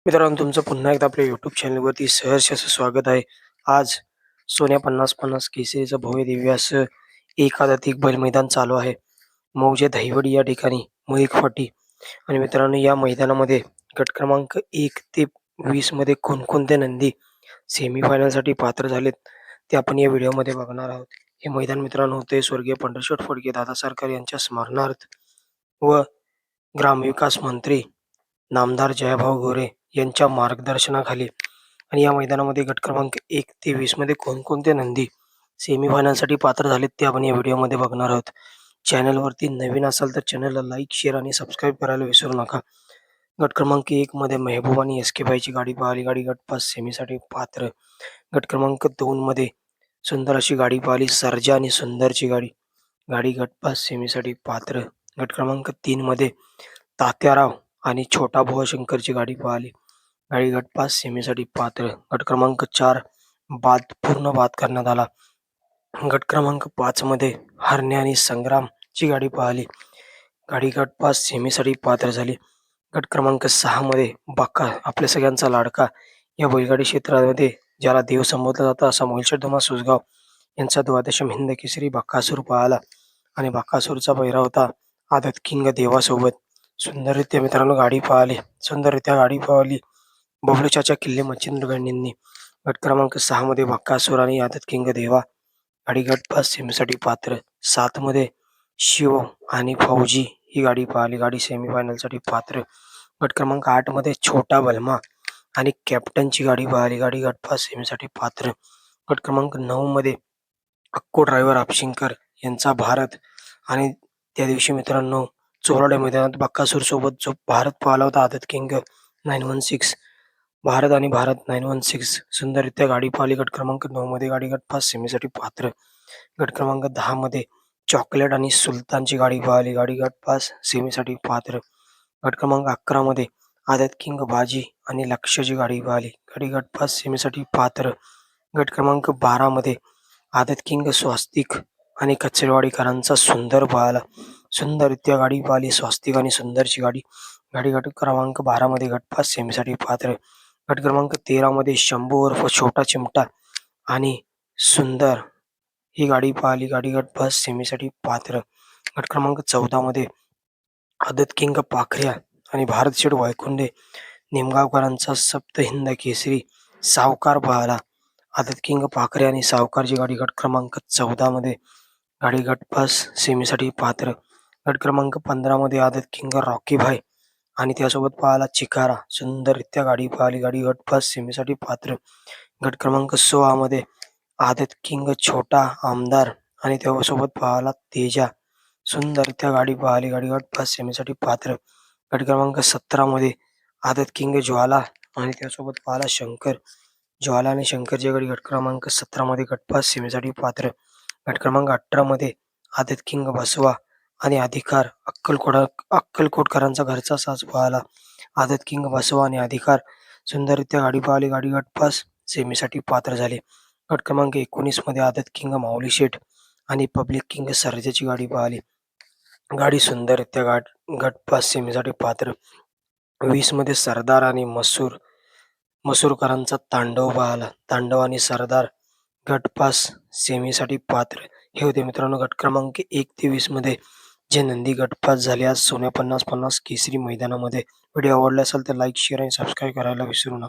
मित्रांनो, तुमचं पुन्हा एकदा आपल्या YouTube चॅनलवरती सहर्ष असं स्वागत आहे. आज सोन्या 50-50 केसरीचं भव्य दिव्य असं एकाधिक बैल मैदान चालू आहे. मौजे दहिवडी या ठिकाणी मयिक फाटी आणि मित्रांनो, या मैदानामध्ये गट क्रमांक 1 ते 20 मध्ये कोणकोणते नंदी सेमीफायनलसाठी पात्र झालेत, ते आपण या व्हिडिओमध्ये बघणार आहोत. हे मैदान मित्रांनो होते स्वर्गीय पंढरशेठ फडके दादा सरकार यांच्या स्मरणार्थ व ग्रामविकास मंत्री नामदार जयभाऊ गोरे यांच्या मार्गदर्शनाखाली आणि या मैदानामध्ये गट क्रमांक 1 ते 20 मध्ये कोणकोणते नंदी सेमीफायनलसाठी पात्र झालेत, ते आपण या व्हिडिओमध्ये बघणार आहोत. चॅनलवरती नवीन असाल तर चॅनलला लाईक, शेअर आणि सबस्क्राईब करायला विसरू नका. गट क्रमांक 1 मध्ये मेहबूब आणि एस के बाईची गाडी पाहिली. गाडी गट पास सेमीसाठी पात्र. गट क्रमांक 2 मध्ये सुंदर अशी गाडी पाहिली. सर्जा आणि सुंदरची गाडी. गाडी गट पास सेमीसाठी पात्र. गट क्रमांक 3 मध्ये तात्याराव आणि छोटा भुवाशंकरची गाडी पाहिली. गाडी गट पास सेमीसाठी पात्र. गट क्रमांक 4 पूर्ण बाद करण्यात आला. गट क्रमांक 5 मध्ये हरण्या आणि संग्रामची गाडी पाहिली. गाडी गट पास सेमीसाठी पात्र झाली. गट क्रमांक 6 मध्ये बाका, आपल्या सगळ्यांचा लाडका, या बैलगाडी क्षेत्रामध्ये ज्याला देव संबोधलं जातं असा मोहिलशेठ धोमा सुसगाव यांचा द्वादशम हिंद केसरी बकासूर पाहिला आणि बकासूरचा पैरा होता आदत किंग देवासोबत. सुंदररित्या मित्रांनो गाडी पाहिली. सुंदररित्या गाडी पाहिली बबलू चाचा किल्ले मच्छिंद्र गणींनी. गट क्रमांक 6 मध्ये बक्कासूर आणि आदत किंग देवा. गाडी गट पास सेमीसाठी पात्र. 7 मध्ये शिव आणि फौजी ही गाडी पाहिली. गाडी सेमीफायनलसाठी पात्र. गट क्रमांक 8 मध्ये छोटा बलमा आणि कॅप्टनची गाडी पाहिली. गाडी गट पास सेमीसाठी पात्र. गट क्रमांक 9 मध्ये अक्को ड्रायव्हर आपशिंकर यांचा भारत आणि त्या दिवशी मित्रांनो चोराड्या मैदानात बक्कासूर सोबत जो भारत पाहिला होता आदत किंग 916 भारत आणि भारत 916 सुंदररित्या गाडी पाहिली. गट क्रमांक 9 मध्ये गाडी गट पास सेमीसाठी पात्र. गट क्रमांक 10 मध्ये चॉकलेट आणि सुलतानची गाडी पाहिली. गाडी गट पास सेमीसाठी पात्र. गट क्रमांक 11 मध्ये आदत किंग बाजी आणि लक्षची गाडी पाहिली. गाडी गट पास सेमीसाठी पात्र. गट क्रमांक 12 मध्ये आदत किंग स्वास्तिक आणि कचरेवाडीकरांचा सुंदर पाहिला. सुंदररित्या गाडी पाहिली स्वास्तिक आणि सुंदरची गाडी. गाडी गट क्रमांक 12 मध्ये गट पास सेमीसाठी पात्र. गट क्रमांक 13 मध्ये शंभू उर्फ छोटा चिमटा आणि सुंदर ही गाडी पाहिली. गाडी गट पास सेमीसाठी पात्र. गट क्रमांक 14 मध्ये आदत किंग पाखऱ्या आणि भारत शेठ वायकुंडे निमगावकरांचा सप्त हिंद केसरी सावकार पाहिला. आदत किंग पाखरे आणि सावकारची गाडी गट क्रमांक 14 मध्ये गाडी गट पास सेमीसाठी पात्र. गट क्रमांक 15 मध्ये आदत किंग रॉकी भाई आणि त्यासोबत पाहिला चिकारा. सुंदररित्या गाडी पाहिली. गाडी गट पास सेमीसाठी पात्र. गट क्रमांक 16 मध्ये आदत किंग छोटा आमदार आणि त्यासोबत पाहिला तेजा. सुंदररित्या गाडी पाहिली. गाडी गट पास सेमीसाठी पात्र. गट क्रमांक 17 मध्ये आदत किंग ज्वाला आणि त्यासोबत पाहिला शंकर. ज्वाला आणि शंकरची गाडी गट क्रमांक 17 मध्ये गट पास सेमीसाठी पात्र. गट क्रमांक 18 मध्ये आदत किंग बसवा आणि अधिकार अक्कलकोटकरांचा घरचा साज पाहिला. आदत किंग बसवा आणि अधिकार सुंदररित्या गाडी पाहिली. गाडी गट पास सेमीसाठी पात्र झाले. गट क्रमांक 19 मध्ये आदत किंग माऊली शेठ आणि पब्लिक किंग सर्जेची गाडी पाहिली. गाडी सुंदररित्या गट पास सेमीसाठी पात्र. 20 मध्ये सरदार आणि मसूरकरांचा तांडव पाहिला. तांडव आणि सरदार गट पास सेमीसाठी पात्र. हे होते मित्रांनो गट क्रमांक 1 ते 20 मध्ये जे नंदी गटपास झाले आज सोन्या 50-50 केसरी मैदानामध्ये. व्हिडिओ आवडला असेल तर लाईक, शेअर आणि सबस्क्राईब करायला विसरू नका.